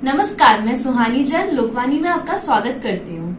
नमस्कार, मैं सुहानी जैन लोकवाणी में आपका स्वागत करती हूँ।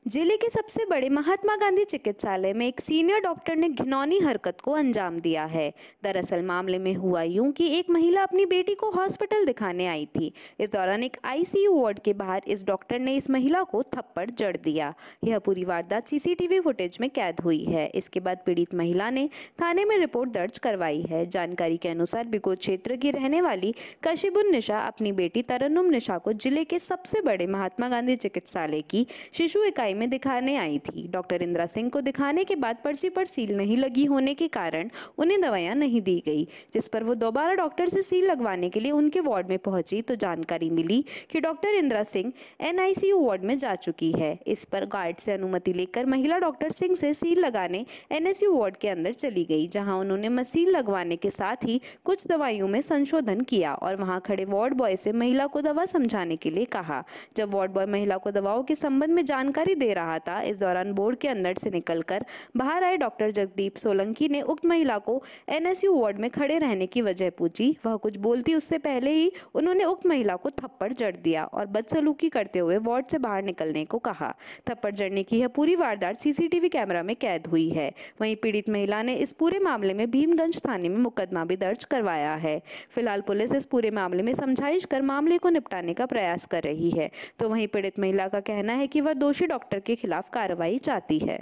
जिले के सबसे बड़े महात्मा गांधी चिकित्सालय में एक सीनियर डॉक्टर ने घिनौनी हरकत को अंजाम दिया है। दरअसल मामले में हुआ यूं कि एक महिला अपनी बेटी को हॉस्पिटल दिखाने आई थी। इस दौरान एक आईसीयू वार्ड के बाहर इस डॉक्टर ने इस महिला को थप्पड़ जड़ दिया। यह पूरी वारदात सीसीटीवी फुटेज में कैद हुई है। इसके बाद पीड़ित महिला ने थाने में रिपोर्ट दर्ज करवाई है। जानकारी के अनुसार बिगोद क्षेत्र की रहने वाली कशिबुन निशा अपनी बेटी तरन्नुम निशा को जिले के सबसे बड़े महात्मा गांधी चिकित्सालय की शिशु इकाई में दिखाने आई थी। डॉक्टर इंदिरा सिंह को दिखाने के बाद पर्ची पर सील नहीं लगी होने के कारण उन्हें दवाइयां नहीं दी गई, जिस पर वो दोबारा डॉक्टर से सील लगवाने के लिए उनके वार्ड में पहुंची तो जानकारी मिली कि doctor Indira Singh NICU ward में जा चुकी है। इस पर गार्ड से अनुमति लेकर महिला डॉक्टर सिंह से सील लगाने एनआईसीयू वार्ड के अंदर चली गई, जहां उन्होंने मसील लगवाने के साथ ही कुछ दवाइयों में संशोधन किया और वहां खड़े वार्ड बॉय से महिला को दवा समझाने के लिए कहा। जब वार्ड बॉय महिला को दवाओं के संबंध में जानकारी दे रहा था, इस दौरान बोर्ड के अंदर से निकलकर बाहर आए डॉक्टर जगदीप सोलंकी ने उक्त महिला को एनएसयू वार्ड में खड़े रहने की वजह पूछी। वह कुछ बोलती उससे पहले ही उन्होंने उक्त महिला को थप्पड़ जड़ दिया और बदसलूकी करते हुए वार्ड से बाहर निकलने को कहा। थप्पड़ जड़ने की यह पूरी वारदात सीसीटीवी कैमरा में कैद हुई है। वहीं पीड़ित महिला ने इस पूरे मामले में भीमगंज थाने में मुकदमा भी दर्ज करवाया है। फिलहाल पुलिस इस पूरे मामले में समझाइश कर मामले को निपटाने का प्रयास कर रही है। तो वहीं पीड़ित महिला का कहना है कि वह दोषी डॉक्टर के खिलाफ कार्रवाई चाहती है।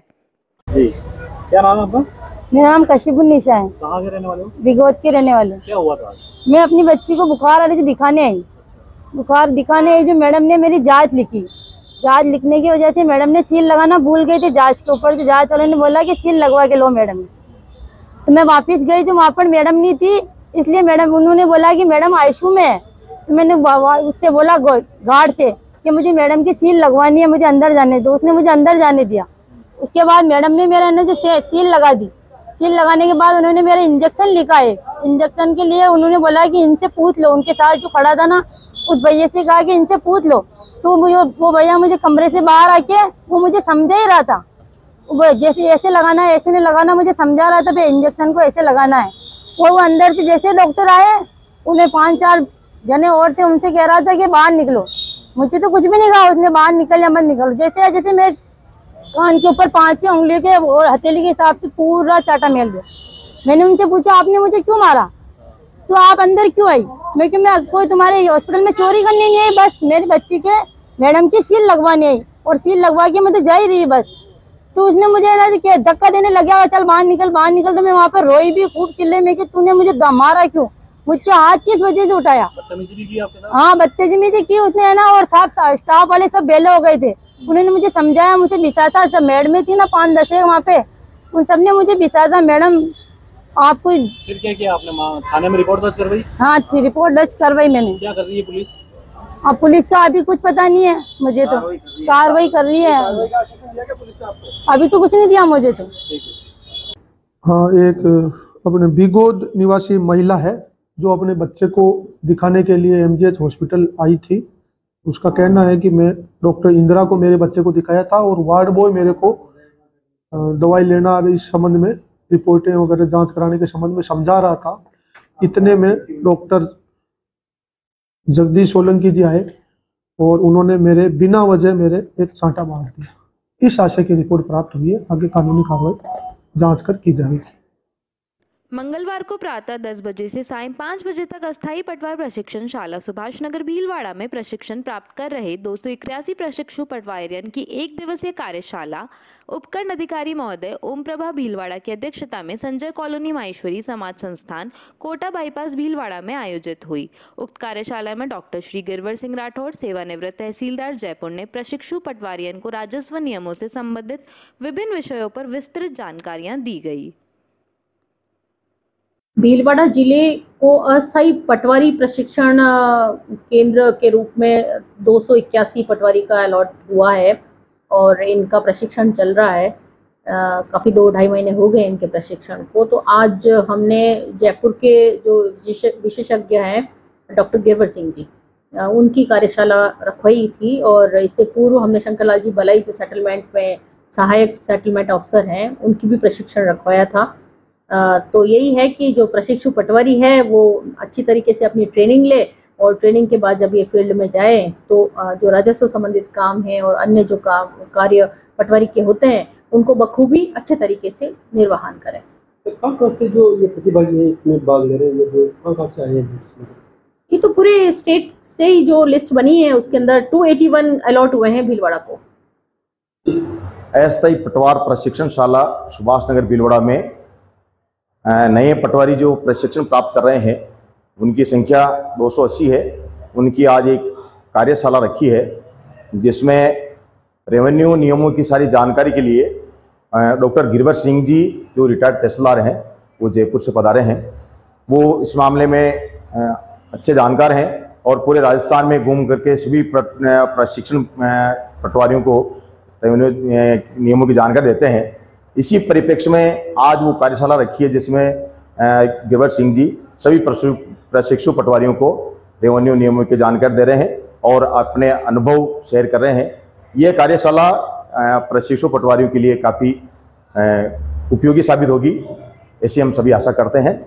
जी, क्या नाम है आपका? मेरा नाम कशिबुन निशा है। कहाँ के रहने वाले हो? बिगोद के रहने वाले। क्या हुआ था आज? मैं अपनी बच्ची को बुखार आ रही थी, दिखाने आई। बुखार दिखाने आई जो मैडम ने मेरी जांच लिखी। जांच लिखने की वजह से मैडम ने सील लगाना भूल गई थी जांच के ऊपर। जो जांच वाले ने बोला कि सील लगवा के लो मैडम ने। तो मैं वापस गई तो वहाँ पर मैडम नहीं थी, इसलिए मैडम उन्होंने बोला कि मैडम आईसीयू में है। तो मैंने उससे बोला गार्ड से कि मुझे मैडम की सील लगवानी है, मुझे अंदर जाने दो। उसने मुझे अंदर जाने दिया। उसके बाद मैडम ने मेरा जो सील लगा दी। सील लगाने के बाद उन्होंने मेरा इंजेक्शन लिखा है। इंजेक्शन के लिए उन्होंने बोला कि इनसे पूछ लो। उनके साथ जो खड़ा था ना, उस भैया से कहा कि इनसे पूछ लो। तो वो भैया मुझे कमरे से बाहर आके वो मुझे समझा ही रहा था। जैसे ऐसे लगाना है, ऐसे नहीं लगाना, मुझे समझा रहा था इंजेक्शन को ऐसे लगाना है। वो अंदर से जैसे डॉक्टर आए, उन्हें 5-4 जने और थे, उनसे कह रहा था कि बाहर निकलो। मुझे तो कुछ भी नहीं कहा उसने, बाहर निकल या मत निकलो। जैसे मैं कान के ऊपर 5 उंगली के और हथेली के हिसाब से पूरा चाटा मेल दिया। मैंने उनसे पूछा आपने मुझे क्यों मारा, तो आप अंदर क्यों आई? मैं कोई तुम्हारे हॉस्पिटल में चोरी करने नहीं आई, बस मेरी बच्ची के मैडम की सील लगवानी आई और सील लगवा के मैं तो जा ही रही बस। तो उसने मुझे धक्का देने लगा, चल बाहर निकल बाहर निकल। तो मैं वहाँ पर रोई भी खूब, चिल्ले में कि तूने मुझे मारा क्यों, मुझसे हाथ किस वजह से उठाया। हाँ, बदतमीजी की उसने, है ना। और स्टाफ वाले सब बेले हो गए थे। उन्होंने मुझे समझाया, मुझे बिसाता। सब मैडम थी ना 5-10 वहाँ पे, उन सब ने मुझे बिसाता। मैडम आपको फिर क्या किया आपने? थाने में रिपोर्ट दर्ज करवाई? हाँ, रिपोर्ट दर्ज करवाई मैंने। क्या कर रही है पुलिस? अब पुलिस का अभी कुछ पता नहीं है मुझे, तो कार्रवाई कर रही है। अभी तो कुछ नहीं दिया मुझे तो। हाँ, एक अपने बिगोद निवासी महिला है जो अपने बच्चे को दिखाने के लिए एमजीएच हॉस्पिटल आई थी। उसका कहना है कि मैं डॉक्टर इंदिरा को मेरे बच्चे को दिखाया था और वार्ड बॉय मेरे को दवाई लेना इस संबंध में, रिपोर्टें वगैरह जांच कराने के संबंध में समझा रहा था। इतने में डॉक्टर जगदीश सोलंकी जी आए और उन्होंने मेरे बिना वजह मेरे एक चांटा मार दिया। इस आशय की रिपोर्ट प्राप्त हुई है। आगे कानूनी कार्रवाई जांच कर की जाएगी। मंगलवार को प्रातः 10 बजे से सायं 5 बजे तक अस्थायी पटवार प्रशिक्षण शाला सुभाष नगर भीलवाड़ा में प्रशिक्षण प्राप्त कर रहे 281 प्रशिक्षु पटवारियन की 1 दिवसीय कार्यशाला उपकरण अधिकारी महोदय ओम प्रभा भीलवाड़ा की अध्यक्षता में संजय कॉलोनी माहेश्वरी समाज संस्थान कोटा बाईपास भीलवाड़ा में आयोजित हुई। उक्त कार्यशाला में डॉक्टर श्री गिरवर सिंह राठौड़, सेवानिवृत्त तहसीलदार जयपुर ने प्रशिक्षु पटवारियन को राजस्व नियमों से संबंधित विभिन्न विषयों पर विस्तृत जानकारियां दी गई। भीलवाड़ा जिले को अस्थायी पटवारी प्रशिक्षण केंद्र के रूप में 281 पटवारी का अलॉट हुआ है और इनका प्रशिक्षण चल रहा है। काफ़ी 2-2.5 महीने हो गए इनके प्रशिक्षण को। तो आज हमने जयपुर के जो विशेषज्ञ हैं डॉक्टर गिरवर सिंह जी, उनकी कार्यशाला रखवाई थी। और इससे पूर्व हमने शंकरलाल जी बलाई जो सेटलमेंट में सहायक सेटलमेंट अफसर हैं, उनकी भी प्रशिक्षण रखवाया था। तो यही है कि जो प्रशिक्षु पटवारी है वो अच्छी तरीके से अपनी ट्रेनिंग ले और ट्रेनिंग के बाद जब ये फील्ड में जाए तो जो राजस्व संबंधित काम है और अन्य जो कार्य पटवारी के होते हैं उनको बखूबी अच्छे तरीके से निर्वहन करें। कहाँ से जो ये प्रतिभागी है इसमें भाग ले रहे हैं, ये कहाँ से आए हैं? ये तो पूरे स्टेट से ही जो लिस्ट बनी है उसके अंदर 281 अलॉट हुए हैं भीलवाड़ा को। अस्थायी पटवार प्रशिक्षण शाला सुभाष नगर भीलवाड़ा में नए पटवारी जो प्रशिक्षण प्राप्त कर रहे हैं उनकी संख्या 280 है। उनकी आज एक कार्यशाला रखी है जिसमें रेवेन्यू नियमों की सारी जानकारी के लिए डॉक्टर गिरवर सिंह जी जो रिटायर्ड तहसीलदार हैं, वो जयपुर से पधारे हैं। वो इस मामले में अच्छे जानकार हैं और पूरे राजस्थान में घूम करके सभी प्रशिक्षण पटवारियों को रेवेन्यू नियमों की जानकारी देते हैं। इसी परिप्रेक्ष्य में आज वो कार्यशाला रखी है जिसमें गिरवर सिंह जी सभी प्रशिक्षु पटवारियों को रेवेन्यू नियमों की जानकारी दे रहे हैं और अपने अनुभव शेयर कर रहे हैं। ये कार्यशाला प्रशिक्षु पटवारियों के लिए काफ़ी उपयोगी साबित होगी, ऐसी हम सभी आशा करते हैं।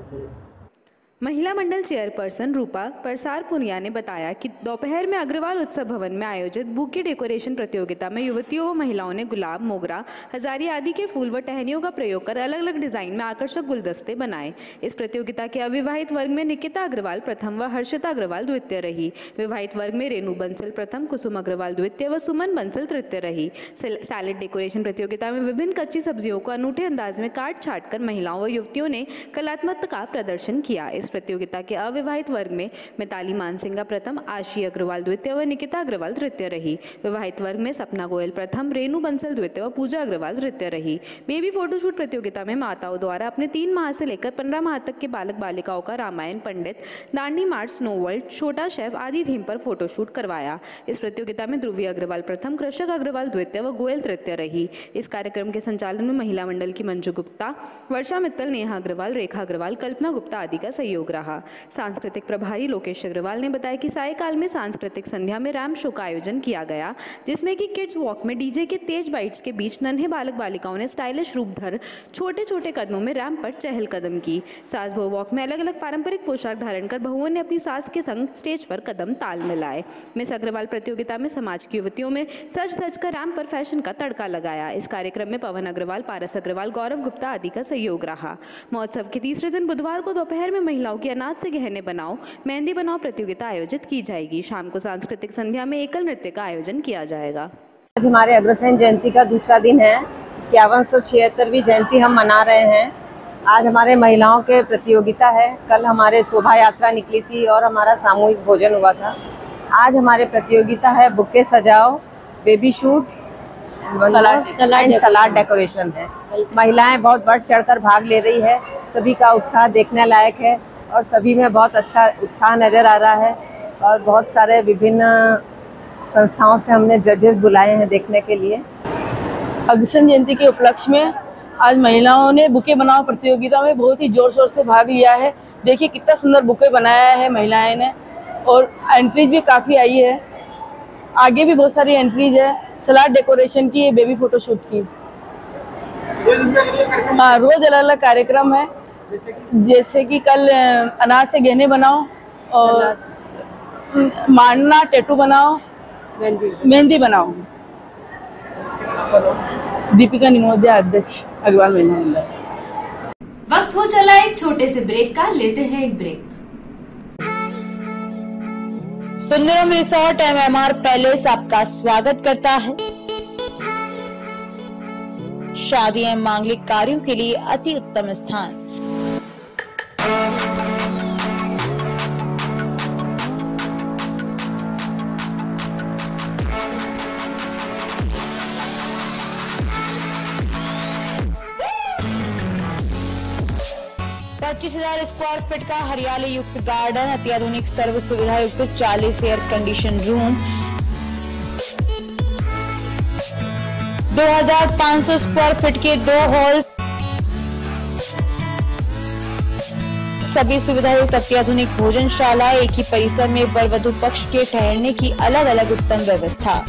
महिला मंडल चेयरपर्सन रूपा परसार पुनिया ने बताया कि दोपहर में अग्रवाल उत्सव भवन में आयोजित बुके डेकोरेशन प्रतियोगिता में युवतियों व महिलाओं ने गुलाब, मोगरा, हजारी आदि के फूल व टहनियों का प्रयोग कर अलग अलग डिजाइन में आकर्षक गुलदस्ते बनाए। इस प्रतियोगिता के अविवाहित वर्ग में निकिता अग्रवाल प्रथम व हर्षिता अग्रवाल द्वितीय रही। विवाहित वर्ग में रेणु बंसल प्रथम, कुसुम अग्रवाल द्वितीय व सुमन बंसल तृतीय रही। सैलेड डेकोरेशन प्रतियोगिता में विभिन्न कच्ची सब्जियों को अनूठे अंदाज में काट छाट कर महिलाओं व युवतियों ने कलात्मकता का प्रदर्शन किया। इस प्रतियोगिता के अविवाहित वर्ग में मिताली मानसिंगा प्रथम, आशी अग्रवाल द्वितीय व निकिता अग्रवाल तृतीय रही। विवाहित वर्ग में सपना गोयल प्रथम, रेणु बंसल द्वितीय व पूजा अग्रवाल तृतीय रही। बेबी फोटोशूट प्रतियोगिता में माताओं द्वारा अपने 3 माह से लेकर 15 माह तक के बालक बालिकाओं का रामायण, पंडित, दांडी मार्च, स्नो वर्ल्ड, छोटा शेफ आदि थीम पर फोटोशूट करवाया। इस प्रतियोगिता में ध्रुवी अग्रवाल प्रथम, कृषक अग्रवाल द्वितीय व गोयल तृतीय रही। इस कार्यक्रम के संचालन में महिला मंडल की मंजू गुप्ता, वर्षा मित्तल, नेहा अग्रवाल, रेखा अग्रवाल, कल्पना गुप्ता आदि का सहयोग रहा। सांस्कृतिक प्रभारी लोकेश अग्रवाल ने बताया कि सायकाल में सांस्कृतिक संध्या में रैम्प शो का आयोजन किया गया जिसमें कि किड्स वॉक में डीजे के तेज बाइट्स के बीच नन्हे बालक बालिकाओं ने स्टाइलिश रूप धर छोटे छोटे कदमों में रैम्प पर चहलकदम की। सास बहू वॉक में अलग अलग पारंपरिक पोशाक धारण कर बहुओं ने अपनी सास के संग स्टेज पर कदम ताल मिलाए। मिस अग्रवाल प्रतियोगिता में समाज की युवतियों में सज धज कर रैम्प पर फैशन का तड़का लगाया। इस कार्यक्रम में पवन अग्रवाल, पारस अग्रवाल, गौरव गुप्ता आदि का सहयोग रहा। महोत्सव के तीसरे दिन बुधवार को दोपहर में महिलाओं की अनाज से गहने बनाओ, मेहंदी बनाओ प्रतियोगिता आयोजित की जाएगी। शाम को सांस्कृतिक संध्या में एकल नृत्य का आयोजन किया जाएगा। आज हमारे अग्रसेन जयंती का दूसरा दिन है। 5176वीं जयंती हम मना रहे हैं। आज हमारे महिलाओं के प्रतियोगिता है। कल हमारे शोभा यात्रा निकली थी और हमारा सामूहिक भोजन हुआ था। आज हमारे प्रतियोगिता है बुके सजाओ, बेबी शूट, सलाद डेकोरेशन है। महिलाएं बहुत बढ़ चढ़कर भाग ले रही है। सभी का उत्साह देखने लायक है और सभी में बहुत अच्छा उत्साह नज़र आ रहा है और बहुत सारे विभिन्न संस्थाओं से हमने जजेस बुलाए हैं देखने के लिए। अग्रसेन जयंती के उपलक्ष्य में आज महिलाओं ने बुके बनाओ प्रतियोगिता में बहुत ही जोर शोर से भाग लिया है। देखिए कितना सुंदर बुके बनाया है महिलाएं ने और एंट्रीज भी काफ़ी आई है। आगे भी बहुत सारी एंट्रीज है, सलाद डेकोरेशन की, बेबी फोटोशूट की। हाँ, रोज अलग अलग कार्यक्रम है। जैसे कि कल अनाज से गहने बनाओ और मांडना, टैटू बनाओ, मेहंदी बनाओ। दीपिका निमोदिया, अध्यक्ष अग्रवाल महिला मंडल। वक्त हो चला एक छोटे से ब्रेक का, लेते हैं एक break. Sundaram resort MMR palace आपका स्वागत करता है। शादी एवं मांगलिक कार्यों के लिए अति उत्तम स्थान। हजार स्क्वायर फीट का हरियाली युक्त गार्डन, अत्याधुनिक सर्व सुविधा युक्त 40 air condition room, 2500 square feet के 2 हॉल, सभी सुविधा युक्त अत्याधुनिक भोजनशाला, एक ही परिसर में वर वधू पक्ष के ठहरने की अलग अलग उत्तम व्यवस्था,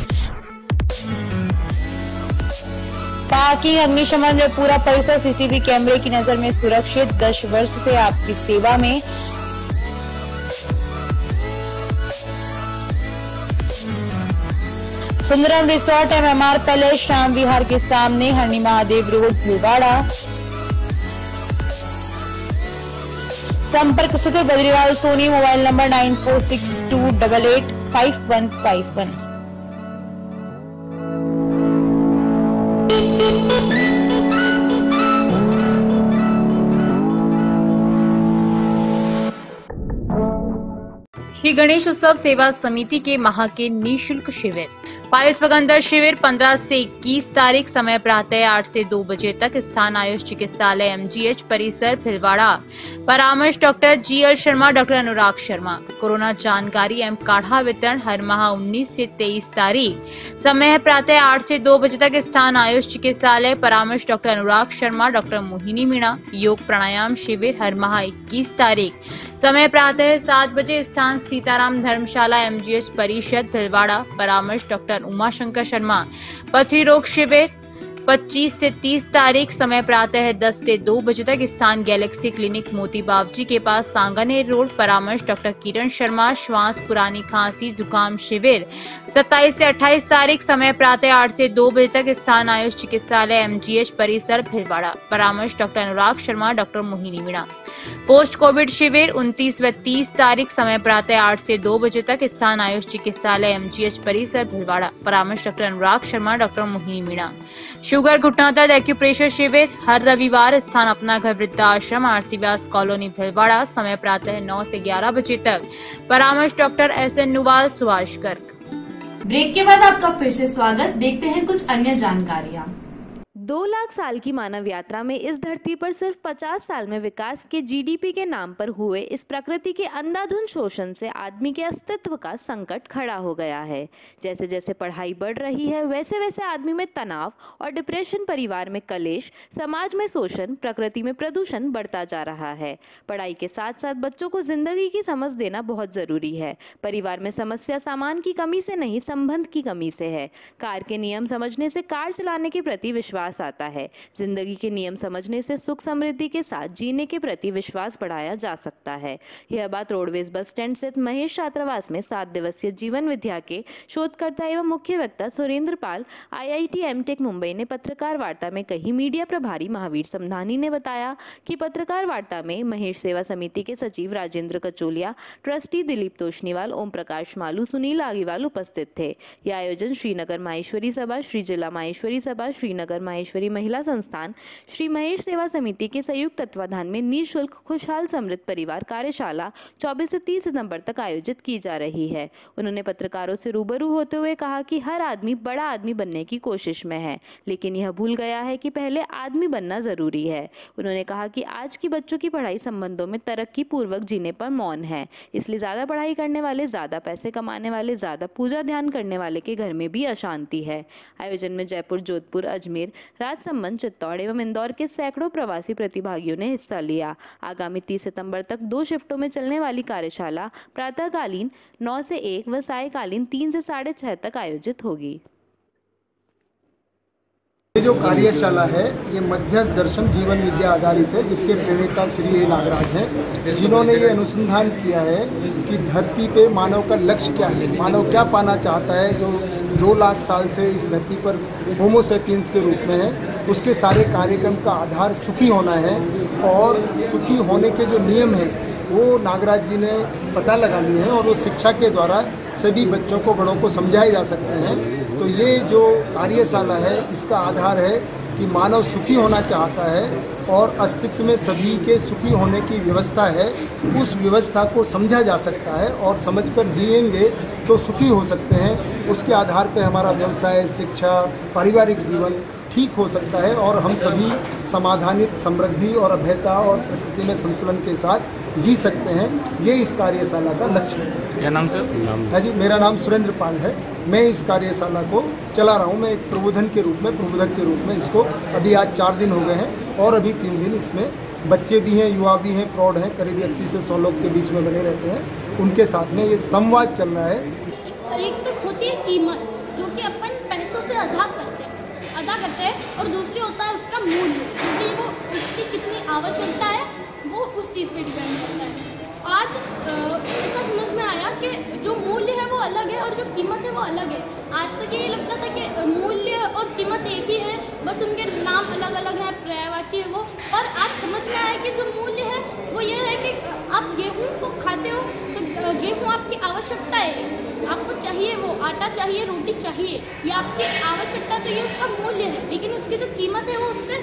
पार्किंग, अग्निशमन में पूरा परिसर CCTV कैमरे की नजर में सुरक्षित। 10 वर्ष से आपकी सेवा में Sundaram resort MMR palace Shyam Vihar के सामने हरणी महादेव रोड भिलवाड़ा। संपर्क सूत्र बद्रीलाल सोनी, मोबाइल नंबर 9462885151। श्री गणेश उत्सव सेवा समिति के माह के निःशुल्क शिविर। पाइल्स पगंदर शिविर 15 से 21 तारीख, समय प्रातः 8 से 2 बजे तक। स्थान आयुष चिकित्सालय MGH परिसर भिलवाड़ा। परामर्श doctor GL Sharma, doctor Anurag Sharma. Corona जानकारी एवं काढ़ा वितरण हर माह 19 से 23 तारीख, समय प्रातः 8 से 2 बजे तक। स्थान आयुष चिकित्सालय। परामर्श डॉक्टर अनुराग शर्मा, डॉक्टर मोहिनी मीणा। योग प्राणायाम शिविर हर माह 21 तारीख, समय प्रातः 7 बजे। स्थान सीताराम धर्मशाला MGH परिषद भिलवाड़ा। परामर्श डॉक्टर उमाशंकर शर्मा। पथरी रोग शिविर 25 से 30 तारीख, समय प्रातः 10 से 2 बजे तक। स्थान गैलेक्सी क्लिनिक मोती बावजी के पास सांगानेर रोड। परामर्श डॉक्टर किरण शर्मा। श्वास पुरानी खांसी जुकाम शिविर 27 से 28 तारीख, समय प्रातः 8 से 2 बजे तक। स्थान आयुष चिकित्सालय MGH परिसर भिलवाड़ा। परामर्श doctor Anurag Sharma, doctor Mohini Meena. Post covid शिविर 29 व 30 तारीख, समय प्रातः 8 से 2 बजे तक। स्थान आयुष चिकित्सालय MGH परिसर भिलवाड़ा। परामर्श doctor Anurag Sharma, doctor Mohini Meena. Sugar घुटना दर्द एक्यूप्रेशर शिविर हर रविवार। स्थान अपना घर वृद्धाश्रम आरसी व्यास कॉलोनी भिलवाड़ा। समय प्रातः 9 से 11 बजे तक। परामर्श doctor SN Nuwal, Subhash Garg. Break के बाद आपका फिर से स्वागत। देखते हैं कुछ अन्य जानकारियाँ। 2 लाख साल की मानव यात्रा में इस धरती पर सिर्फ 50 साल में विकास के GDP के नाम पर हुए इस प्रकृति के अंधाधुंध शोषण से आदमी के अस्तित्व का संकट खड़ा हो गया है। जैसे जैसे पढ़ाई बढ़ रही है, वैसे वैसे आदमी में तनाव और डिप्रेशन, परिवार में कलेश, समाज में शोषण, प्रकृति में प्रदूषण बढ़ता जा रहा है। पढ़ाई के साथ साथ बच्चों को जिंदगी की समझ देना बहुत जरूरी है। परिवार में समस्या सामान की कमी से नहीं, संबंध की कमी से है। कार के नियम समझने से कार चलाने के प्रति विश्वास आता है। जिंदगी के नियम समझने से सुख समृद्धि के साथ जीने के प्रति विश्वास बढ़ाया जा सकता है। यह बात रोडवेज बस स्टैंड स्थित महेश छात्रावास में 7 दिवसीय जीवन विद्या के शोधकर्ता एवं मुख्य वक्ता सुरेंद्र पाल IIT M.Tech मुंबई ने पत्रकार वार्ता में कही। मीडिया प्रभारी महावीर समधानी ने बताया कि पत्रकार वार्ता में महेश सेवा समिति के सचिव राजेंद्र कचोलिया, ट्रस्टी दिलीप तोशनीवाल, ओम प्रकाश मालू, सुनील आगीवाल उपस्थित थे। यह आयोजन श्रीनगर माहेश्वरी सभा, श्री जिला माहेश्वरी सभा, श्रीनगर माहेश्वरी महिला संस्थान, श्री महेश सेवा समिति के संयुक्त तत्वाधान में निःशुल्क खुशहाल समृद्ध परिवार कार्यशाला 24 से 30 सितंबर तक आयोजित की जा रही है। उन्होंने पत्रकारों से रूबरू होते हुए कहा कि हर आदमी बड़ा आदमी बनने की कोशिश में है, लेकिन यह भूल गया है कि पहले आदमी बनना जरूरी है। उन्होंने कहा कि आज की बच्चों की पढ़ाई संबंधों में तरक्की पूर्वक जीने पर मौन है, इसलिए ज्यादा पढ़ाई करने वाले, ज्यादा पैसे कमाने वाले, ज्यादा पूजा ध्यान करने वाले के घर में भी अशांति है। आयोजन में जयपुर, जोधपुर, अजमेर, राजसमंद, चित्तौड़ एवं इंदौर के सैकड़ों प्रवासी प्रतिभागियों ने हिस्सा लिया। आगामी 30 सितंबर तक 2 शिफ्टों में चलने वाली कार्यशाला प्रातःकालीन 9 से 1 व सायकालीन 3 से 6:30 तक आयोजित होगी। ये जो कार्यशाला है ये मध्यस्थ दर्शन जीवन विद्या आधारित है, जिसके प्रणेता श्री ए नागराज हैं, जिन्होंने ये अनुसंधान किया है कि धरती पे मानव का लक्ष्य क्या है, मानव क्या पाना चाहता है, जो 2 लाख साल से इस धरती पर होमो सेपियंस के रूप में है। उसके सारे कार्यक्रम का आधार सुखी होना है और सुखी होने के जो नियम हैं वो नागराज जी ने पता लगा लिए हैं और वो शिक्षा के द्वारा सभी बच्चों को, बड़ों को समझाए जा सकते हैं। तो ये जो कार्यशाला है इसका आधार है कि मानव सुखी होना चाहता है और अस्तित्व में सभी के सुखी होने की व्यवस्था है। उस व्यवस्था को समझा जा सकता है और समझकर जिएंगे तो सुखी हो सकते हैं। उसके आधार पर हमारा व्यवसाय, शिक्षा, पारिवारिक जीवन ठीक हो सकता है और हम सभी समाधानित, समृद्धि और अभयता और प्रकृति में संतुलन के साथ जी सकते हैं। ये इस कार्यशाला का लक्ष्य है। क्या नाम सर? है जी, मेरा नाम सुरेंद्र पाल है। मैं इस कार्यशाला को चला रहा हूँ। मैं एक प्रबोधन के रूप में, प्रबोधक के रूप में इसको अभी आज 4 दिन हो गए हैं और अभी 3 दिन इसमें बच्चे भी हैं, युवा भी हैं, प्रौढ़ हैं, करीब 80 से 100 लोग के बीच में बने रहते हैं। उनके साथ में ये संवाद चल रहा है। एक तो होती है कीमत, जो कि अपन पैसों से अदा करते हैं और दूसरी होता है उसका मूल्य, क्योंकि वो उसकी कितनी आवश्यकता है वो उस चीज़ पे डिपेंड करता है। आज ऐसा समझ में आया कि जो मूल्य है वो अलग है और जो कीमत है वो अलग है। आज तक ये लगता था कि मूल्य और कीमत एक ही है, बस उनके नाम अलग अलग हैं, पर्यायवाची है वो। और आज समझ में आया कि जो मूल्य है वो ये है कि आप गेहूँ को खाते हो तो गेहूँ आपकी आवश्यकता है, आपको चाहिए, वो आटा चाहिए, रोटी चाहिए, ये आपकी आवश्यकता, तो ये उसका मूल्य है। लेकिन उसकी जो कीमत है वो उससे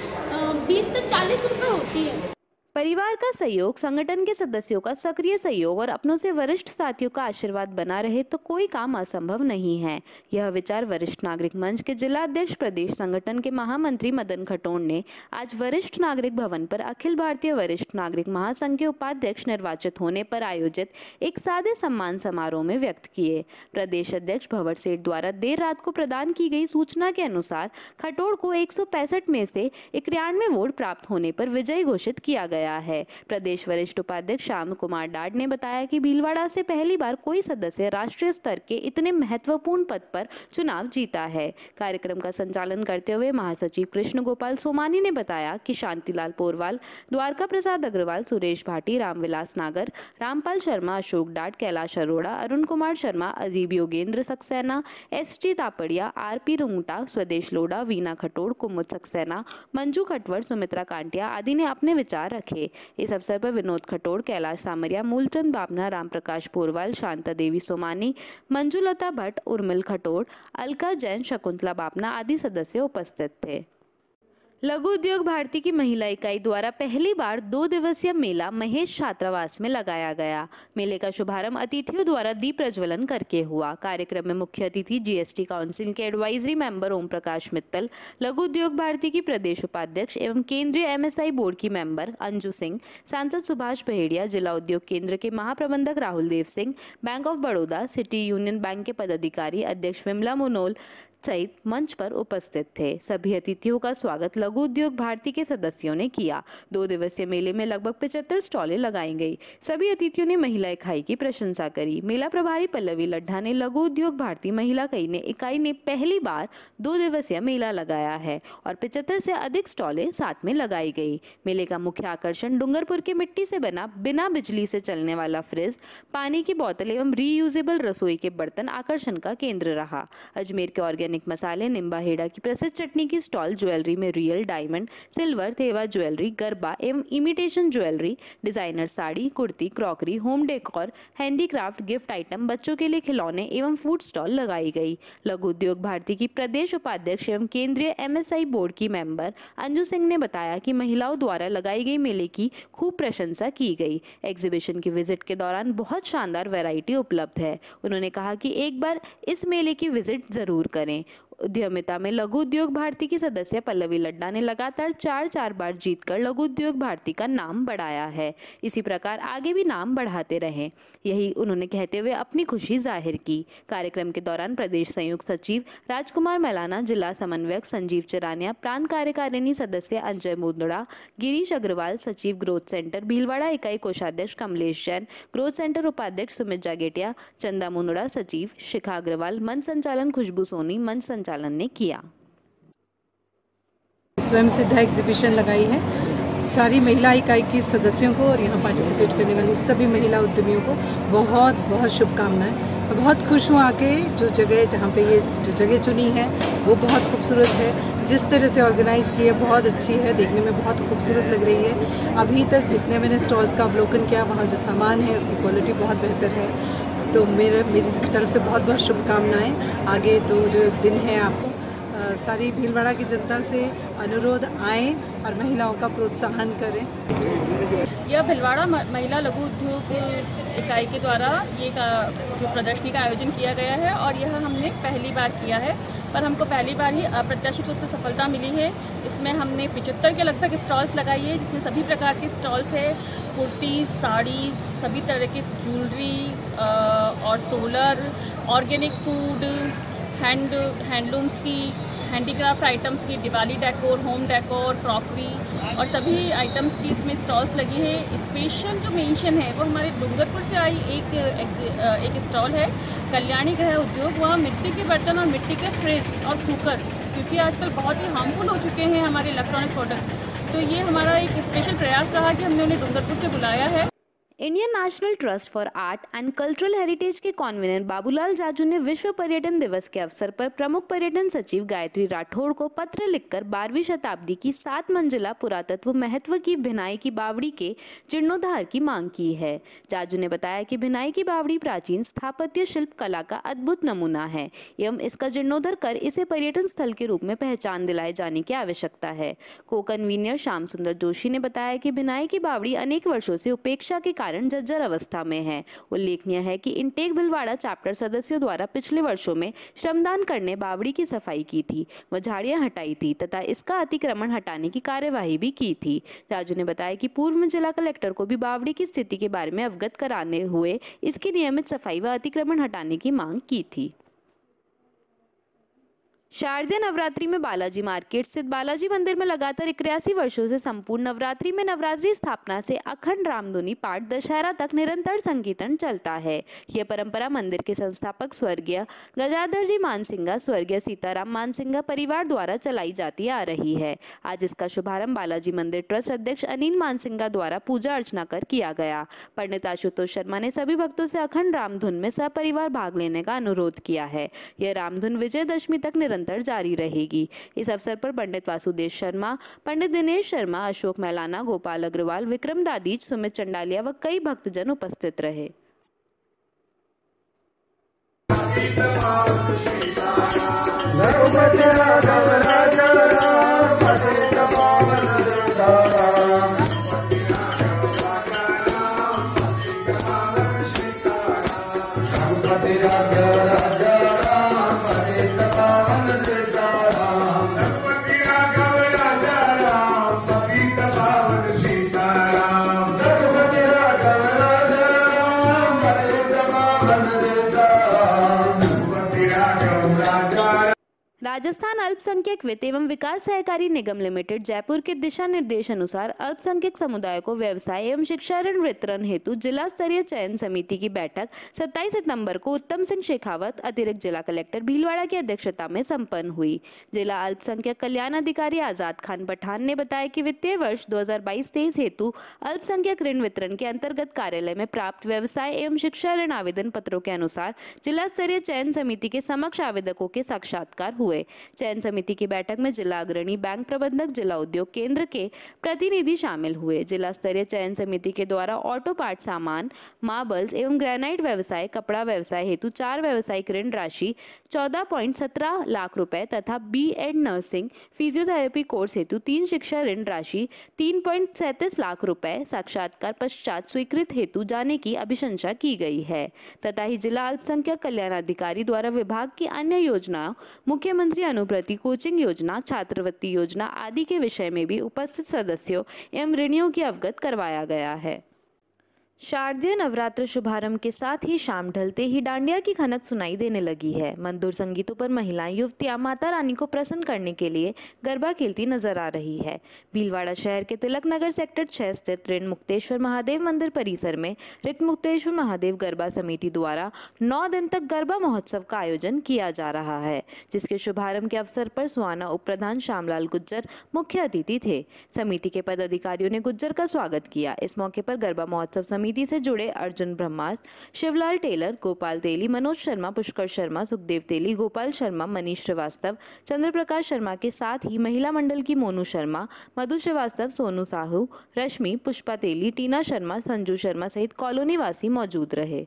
20 से 40 रुपये होती है। परिवार का सहयोग, संगठन के सदस्यों का सक्रिय सहयोग और अपनों से वरिष्ठ साथियों का आशीर्वाद बना रहे तो कोई काम असंभव नहीं है। यह विचार वरिष्ठ नागरिक मंच के जिला अध्यक्ष प्रदेश संगठन के महामंत्री मदन खटोड़ ने आज वरिष्ठ नागरिक भवन पर अखिल भारतीय वरिष्ठ नागरिक महासंघ के उपाध्यक्ष निर्वाचित होने पर आयोजित एक सादे सम्मान समारोह में व्यक्त किए। प्रदेश अध्यक्ष भंवर सेठ द्वारा देर रात को प्रदान की गई सूचना के अनुसार खटोड़ को 165 में से 91 वोट प्राप्त होने पर विजयी घोषित किया गया है। प्रदेश वरिष्ठ उपाध्यक्ष श्याम कुमार डाड ने बताया कि भीलवाड़ा से पहली बार कोई सदस्य राष्ट्रीय स्तर के इतने महत्वपूर्ण पद पर चुनाव जीता है। कार्यक्रम का संचालन करते हुए महासचिव कृष्ण गोपाल सोमानी ने बताया कि शांतिलाल पोरवाल, द्वारका प्रसाद अग्रवाल, सुरेश भाटी, रामविलास नागर, रामपाल शर्मा, अशोक डाड, कैलाश अरोड़ा, अरुण कुमार शर्मा, अजीब योगेंद्र सक्सेना, SG तापड़िया, RP रुंगटा, स्वदेश लोढ़ा, वीना खटोड़, कुमुद सक्सेना, मंजू खटवर, सुमित्रा कांटिया आदि ने अपने विचार रखे। इस अवसर पर विनोद खटोड़, कैलाश सामरिया, मूलचंद बाबना, रामप्रकाश पोरवाल, शांता देवी सोमानी, मंजुलता भट्ट, उर्मिल खटोड़, अलका जैन, शकुंतला बाबना आदि सदस्य उपस्थित थे। लघु उद्योग भारती की महिला इकाई द्वारा पहली बार 2 दिवसीय मेला महेश छात्रावास में लगाया गया। मेले का शुभारंभ अतिथियों द्वारा दीप प्रज्वलन करके हुआ। कार्यक्रम में मुख्य अतिथि GST काउंसिल के एडवाइजरी मेंबर ओम प्रकाश मित्तल, लघु उद्योग भारती की प्रदेश उपाध्यक्ष एवं केंद्रीय MSI बोर्ड की मेंबर अंजू सिंह, सांसद सुभाष पहेड़िया, जिला उद्योग केंद्र के महाप्रबंधक Rahul Dev Singh, bank of Baroda, city union bank के पदाधिकारी, अध्यक्ष विमला मुनोल सहित मंच पर उपस्थित थे। सभी अतिथियों का स्वागत लघु उद्योग भारती के सदस्यों ने किया। 2 दिवसीय मेले में लगभग 75 स्टॉलें लगाई गई। सभी अतिथियों ने महिला इकाई की प्रशंसा करी। मेला प्रभारी पल्लवी लड्ढा ने लघु उद्योग भारती महिला इकाई ने पहली बार 2 दिवसीय मेला लगाया है और 75 से अधिक स्टॉलें साथ में लगाई गई। मेले का मुख्य आकर्षण डूंगरपुर के मिट्टी से बना बिना बिजली से चलने वाला फ्रिज, पानी की बोतल एवं रीयूजेबल रसोई के बर्तन आकर्षण का केंद्र रहा। अजमेर के ऑर्गेनिक मसाले, निम्बा हेड़ा की प्रसिद्ध चटनी की स्टॉल, ज्वेलरी में real diamond, silver, Thewa jewellery, Garba एवं imitation jewellery, designer sari, kurti, crockery, home decor, handicraft, gift item, बच्चों के लिए खिलौने एवं फूड स्टॉल लगाई गई। लघु उद्योग भारती की प्रदेश उपाध्यक्ष एवं केंद्रीय MSI बोर्ड की मेंबर अंजू सिंह ने बताया कि महिलाओं द्वारा लगाई गई मेले की खूब प्रशंसा की गई। एग्जीबिशन की विजिट के दौरान बहुत शानदार वैरायटी उपलब्ध है। उन्होंने कहा कि एक बार इस मेले की विजिट जरूर करें। उद्यमिता में लघु उद्योग भारती की सदस्य पल्लवी लड्ढा ने लगातार 4 बार जीतकर लघु उद्योग भारती का नाम बढ़ाया है। इसी प्रकार आगे भी नाम बढ़ाते रहें, यही उन्होंने कहते हुए अपनी खुशी जाहिर की। कार्यक्रम के दौरान प्रदेश संयुक्त सचिव राजकुमार मैलाना, जिला समन्वयक संजीव चिरानिया, प्रांत कार्यकारिणी सदस्य अंजय मुंदड़ा, गिरीश अग्रवाल, सचिव ग्रोथ सेंटर भीलवाड़ा इकाई कोषाध्यक्ष कमलेश जैन, ग्रोथ सेंटर उपाध्यक्ष सुमित जागेटिया, चंदा मुंदड़ा, सचिव शिखा अग्रवाल, मंच संचालन खुशबू सोनी, मंच संचालन ने किया। स्वयं सिद्धा एग्जीबिशन लगाई है। सारी महिला इकाई की सदस्यों को और यहाँ पार्टिसिपेट करने वाली सभी महिला उद्यमियों को बहुत बहुत शुभकामनाएं। मैं बहुत खुश हूँ आके, जो जगह जहाँ पे ये जो जगह चुनी है वो बहुत खूबसूरत है। जिस तरह से ऑर्गेनाइज की है बहुत अच्छी है, देखने में बहुत खूबसूरत लग रही है। अभी तक जितने मैंने स्टॉल्स का अवलोकन किया वहाँ जो सामान है उसकी क्वालिटी बहुत बेहतर है। तो मेरी तरफ से बहुत बहुत शुभकामनाएं। आगे तो जो दिन है आपको सारी भीलवाड़ा की जनता से अनुरोध आए और महिलाओं का प्रोत्साहन करें। यह भीलवाड़ा महिला लघु उद्योग इकाई के द्वारा ये जो प्रदर्शनी का आयोजन किया गया है और यह हमने पहली बार किया है, पर हमको पहली बार ही अप्रत्याशित रूप से सफलता मिली है। इसमें हमने 75 के लगभग स्टॉल्स लगाई है, जिसमें सभी प्रकार के स्टॉल्स है, कुर्ती, साड़ी, सभी तरह की ज्वेलरी और सोलर, ऑर्गेनिक फूड, हैंडलूम्स की, हैंडीक्राफ्ट आइटम्स की, Diwali decor, home decor, crockery और सभी आइटम्स की इसमें स्टॉल्स लगी है। स्पेशल जो मेंशन है वो हमारे डूंगरपुर से आई एक स्टॉल है, कल्याणी गृह उद्योग। वहाँ मिट्टी के बर्तन और मिट्टी के फ्रिज और कुकर, क्योंकि आजकल बहुत ही हार्मफुल हो चुके हैं हमारे इलेक्ट्रॉनिक प्रोडक्ट्स, तो ये हमारा एक स्पेशल प्रयास रहा कि हमने उन्हें डूंगरपुर से बुलाया है। Indian national trust for art and cultural heritage के कॉन्वीनर बाबूलाल जाजू ने विश्व पर्यटन दिवस के अवसर पर प्रमुख पर्यटन सचिव गायत्री राठौड़ को पत्र लिखकर 12वीं शताब्दी की 7 मंजिला पुरातत्व महत्व की भिनाई की बावड़ी के जीर्णोद्धार की मांग की है। जाजू ने बताया कि भिनाई की बावड़ी प्राचीन स्थापत्य शिल्प कला का अद्भुत नमूना है एवं इसका जीर्णोद्धार कर इसे पर्यटन स्थल के रूप में पहचान दिलाए जाने की आवश्यकता है। को कन्वीनर श्याम सुंदर जोशी ने बताया कि भिनाई की बावड़ी अनेक वर्षों से उपेक्षा के कारण जर्जर अवस्था में है। उल्लेखनीय है कि इंटेक भिलवाड़ा चैप्टर सदस्यों द्वारा पिछले वर्षों में श्रमदान करने बावड़ी की सफाई की थी व झाड़ियां हटाई थी तथा इसका अतिक्रमण हटाने की कार्यवाही भी की थी। जाजू ने बताया कि पूर्व में जिला कलेक्टर को भी बावड़ी की स्थिति के बारे में अवगत कराने हुए इसकी नियमित सफाई व अतिक्रमण हटाने की मांग की थी। शारदीय नवरात्रि में बालाजी मार्केट स्थित बालाजी मंदिर में लगातार 81 वर्षों से संपूर्ण नवरात्रि में नवरात्रि स्थापना से अखंड रामधुनी पाठ दशहरा तक निरंतर संकीर्तन चलता है। यह परंपरा मंदिर के संस्थापक स्वर्गीय गजाधर जी मानसिंगा, स्वर्गीय सीताराम मानसिंगा परिवार द्वारा चलाई जाती आ रही है। आज इसका शुभारंभ बालाजी मंदिर ट्रस्ट अध्यक्ष अनिल मानसिंगा द्वारा पूजा अर्चना कर किया गया। पंडित आशुतोष शर्मा ने सभी भक्तों से अखंड रामधुन में सपरिवार भाग लेने का अनुरोध किया है। यह रामधुन विजयदशमी तक निरंतर जारी रहेगी। इस अवसर पर पंडित वासुदेव शर्मा, पंडित दिनेश शर्मा, अशोक मैलाना, गोपाल अग्रवाल, विक्रम दादीज, सुमित चंडालिया व कई भक्तजन उपस्थित रहे। राजस्थान अल्पसंख्यक वित्त एवं विकास सहकारी निगम लिमिटेड जयपुर के दिशा निर्देश अनुसार अल्पसंख्यक समुदाय को व्यवसाय एवं शिक्षा ऋण वितरण हेतु जिला स्तरीय चयन समिति की बैठक 27 सितंबर को उत्तम सिंह शेखावत, अतिरिक्त जिला कलेक्टर भीलवाड़ा की अध्यक्षता में संपन्न हुई। जिला अल्पसंख्यक कल्याण अधिकारी आजाद खान पठान ने बताया कि वित्तीय वर्ष 2022-23 हेतु अल्पसंख्यक ऋण वितरण के अंतर्गत कार्यालय में प्राप्त व्यवसाय एवं शिक्षा ऋण आवेदन पत्रों के अनुसार जिला स्तरीय चयन समिति के समक्ष आवेदकों के साक्षात्कार हुए। चयन समिति की बैठक में जिला अग्रणी, बैंक प्रबंधक, जिला उद्योग केंद्र के प्रतिनिधि शामिल हुए। जिला स्तरीय चयन समिति के द्वारा ऑटो पार्ट सामान, मार्बल्स एवं ग्रेनाइट व्यवसाय, कपड़ा व्यवसाय हेतु 4 व्यवसायिक ऋण राशि 14.17 लाख रुपए तथा B.Ed नर्सिंग फिजियोथेरेपी कोर्स हेतु 3 शिक्षा ऋण राशि 3.37 लाख रुपए साक्षात्कार पश्चात स्वीकृत हेतु जाने की अभिशंसा की गई है तथा ही जिला अल्पसंख्यक कल्याण अधिकारी द्वारा विभाग की अन्य योजनाओं, मुख्यमंत्री अनुप्रति कोचिंग योजना, छात्रवृत्ति योजना आदि के विषय में भी उपस्थित सदस्यों एवं ऋणियों की अवगत करवाया गया है। शारदीय नवरात्र शुभारंभ के साथ ही शाम ढलते ही डांडिया की खनक सुनाई देने लगी है। मधुर संगीतों पर महिलाएं, युवतियां माता रानी को प्रसन्न करने के लिए गरबा खेलती नजर आ रही है। भीलवाड़ा शहर के तिलक नगर सेक्टर 6 स्थित ऋण मुक्तेश्वर महादेव मंदिर परिसर में ऋण मुक्तेश्वर महादेव गरबा समिति द्वारा 9 दिन तक गरबा महोत्सव का आयोजन किया जा रहा है, जिसके शुभारंभ के अवसर पर सुहाना उप प्रधान श्यामलाल गुज्जर मुख्य अतिथि थे। समिति के पदाधिकारियों ने गुज्जर का स्वागत किया। इस मौके पर गरबा महोत्सव समिति से जुड़े अर्जुन ब्रह्मा, शिवलाल टेलर, गोपाल तेली, मनोज शर्मा, पुष्कर शर्मा, सुखदेव तेली, गोपाल शर्मा, मनीष श्रीवास्तव, चंद्र प्रकाश शर्मा के साथ ही महिला मंडल की मोनू शर्मा, मधु श्रीवास्तव, सोनू साहू, रश्मि, पुष्पा तेली, टीना शर्मा, संजू शर्मा सहित कॉलोनी वासी मौजूद रहे।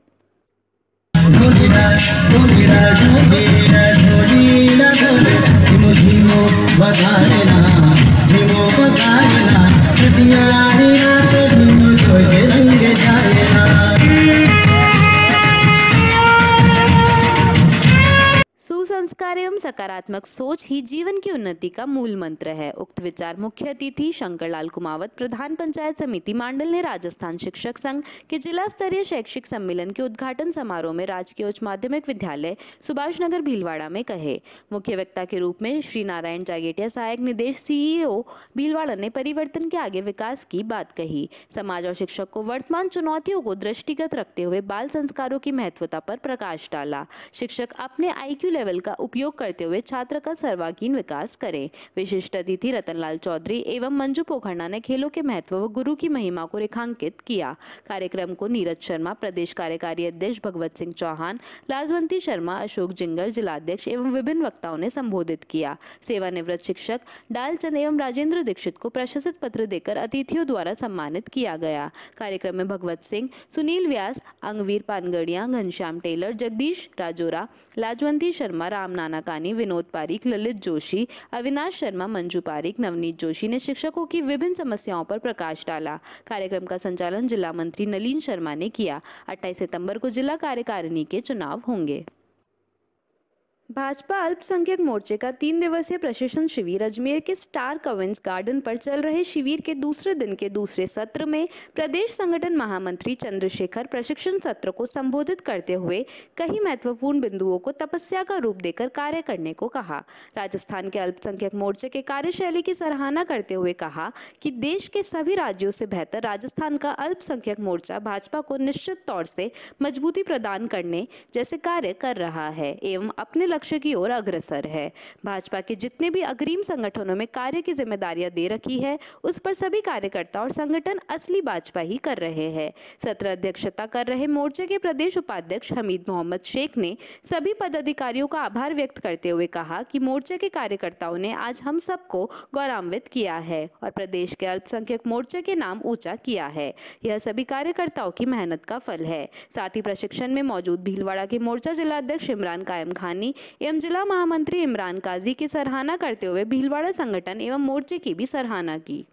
सुसंस्कार एवं सकारात्मक सोच ही जीवन की उन्नति का मूल मंत्र है। उक्त विचार मुख्य अतिथि शंकरलाल कुमावत, प्रधान पंचायत समिति मांडल ने राजस्थान शिक्षक संघ के जिला स्तरीय शैक्षिक सम्मेलन के उद्घाटन समारोह में राजकीय उच्च माध्यमिक विद्यालय सुभाष नगर भीलवाड़ा में कहे। मुख्य वक्ता के रूप में श्री नारायण जागेटिया, सहायक निदेश CEO भीलवाड़ा ने परिवर्तन के आगे विकास की बात कही। समाज और शिक्षक को वर्तमान चुनौतियों को दृष्टिगत रखते हुए बाल संस्कारों की महत्वता पर प्रकाश डाला। शिक्षक अपने IQ लेवल का उपयोग करते करते हुए छात्र का सर्वांगीण विकास करें। विशिष्ट अतिथि रतनलाल चौधरी एवं मंजू पोखरना ने खेलों के महत्व व गुरु की महिमा को रेखांकित किया। कार्यक्रम को नीरज शर्मा, प्रदेश कार्यकारी अध्यक्ष भगवत सिंह चौहान, लाजवंती शर्मा, अशोक जिंगर, जिलाध्यक्ष एवं विभिन्न वक्ताओं ने संबोधित किया। सेवानिवृत्त शिक्षक डालचंद एवं राजेंद्र दीक्षित को प्रशस्ति पत्र देकर अतिथियों द्वारा सम्मानित किया गया। कार्यक्रम में भगवत सिंह, सुनील व्यास, अंगवीर पानगड़िया, घनश्याम टेलर, जगदीश राजोरा, लाजवंती शर्मा, राम नानाकानी, विनोद पारीक, ललित जोशी, अविनाश शर्मा, मंजू पारीक, नवनीत जोशी ने शिक्षकों की विभिन्न समस्याओं पर प्रकाश डाला। कार्यक्रम का संचालन जिला मंत्री नलीन शर्मा ने किया। 28 सितंबर को जिला कार्यकारिणी के चुनाव होंगे। भाजपा अल्पसंख्यक मोर्चे का 3 दिवसीय प्रशिक्षण शिविर अजमेर के स्टार कविंस गार्डन पर चल रहे शिविर के दूसरे दिन के दूसरे सत्र में प्रदेश संगठन महामंत्री चंद्रशेखर प्रशिक्षण सत्र को संबोधित करते हुए कई महत्वपूर्ण बिंदुओं को तपस्या का रूप देकर कार्य करने को कहा। राजस्थान के अल्पसंख्यक मोर्चे के कार्यशैली की सराहना करते हुए कहा कि देश के सभी राज्यों से बेहतर राजस्थान का अल्पसंख्यक मोर्चा भाजपा को निश्चित तौर से मजबूती प्रदान करने जैसे कार्य कर रहा है एवं अपने लक्ष्य की ओर अग्रसर है। भाजपा के जितने भी अग्रिम संगठनों में कार्य की जिम्मेदारियां दे रखी है उस पर सभी कार्यकर्ता और संगठन असली भाजपा ही कर रहे हैं। सत्र अध्यक्षता कर रहे मोर्चे के प्रदेश उपाध्यक्ष हमीद मोहम्मद शेख ने सभी पदाधिकारियों का आभार व्यक्त करते हुए कहा कि मोर्चे के कार्यकर्ताओं ने आज हम सबको गौरवान्वित किया है और प्रदेश के अल्पसंख्यक मोर्चे के नाम ऊंचा किया है। यह सभी कार्यकर्ताओं की मेहनत का फल है। साथ ही प्रशिक्षण में मौजूद भीलवाड़ा के मोर्चा जिलाध्यक्ष इमरान कायम खानी एवं जिला महामंत्री इमरान काजी की सराहना करते हुए भीलवाड़ा संगठन एवं मोर्चे की भी सराहना की।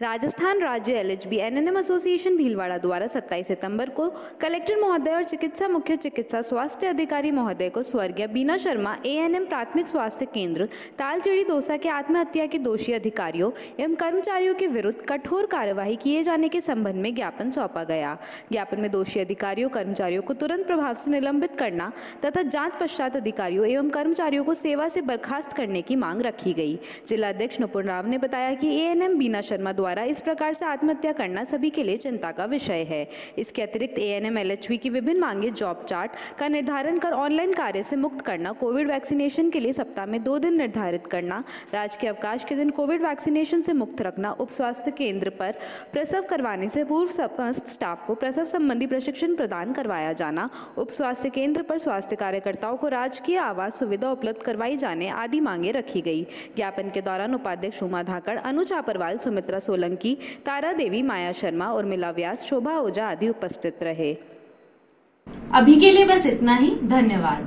राजस्थान राज्य LHB NNM एसोसिएशन भीलवाड़ा द्वारा 27 सितंबर को कलेक्टर महोदय और चिकित्सा मुख्य चिकित्सा स्वास्थ्य अधिकारी महोदय को स्वर्गीय बीना शर्मा ANM प्राथमिक स्वास्थ्य केंद्र तालचेड़ी दौसा के आत्महत्या के दोषी अधिकारियों एवं कर्मचारियों के विरुद्ध कठोर कार्यवाही किए जाने के संबंध में ज्ञापन सौंपा गया। ज्ञापन में दोषी अधिकारियों कर्मचारियों को तुरंत प्रभाव से निलंबित करना तथा जांच पश्चात अधिकारियों एवं कर्मचारियों को सेवा से बर्खास्त करने की मांग रखी गई। जिलाध्यक्ष नुपुर राव ने बताया कि ANM बीना शर्मा द्वारा इस प्रकार से आत्महत्या करना सभी के लिए चिंता का विषय है। इसके अतिरिक्त ANM LHB की विभिन्न मांगे जॉब चार्ट का निर्धारण कर ऑनलाइन कार्य से मुक्त करना, कोविड वैक्सीनेशन के लिए सप्ताह में 2 दिन निर्धारित करना, राजकीय अवकाश के दिन कोविड वैक्सीनेशन से मुक्त रखना, उप स्वास्थ्य केंद्र पर प्रसव करवाने से पूर्व समस्त स्टाफ को प्रसव संबंधी प्रशिक्षण प्रदान करवाया जाना, उप स्वास्थ्य केंद्र पर स्वास्थ्य कार्यकर्ताओं को राजकीय आवास सुविधा उपलब्ध करवाई जाने आदि मांगे रखी गई। ज्ञापन के दौरान उपाध्यक्ष उमा धाकड़, अनु चापरवाल, सुमित्रा सोलंकी, तारा देवी, माया शर्मा, उर्मिला व्यास, शोभा ओझा आदि उपस्थित रहे। अभी के लिए बस इतना ही। धन्यवाद।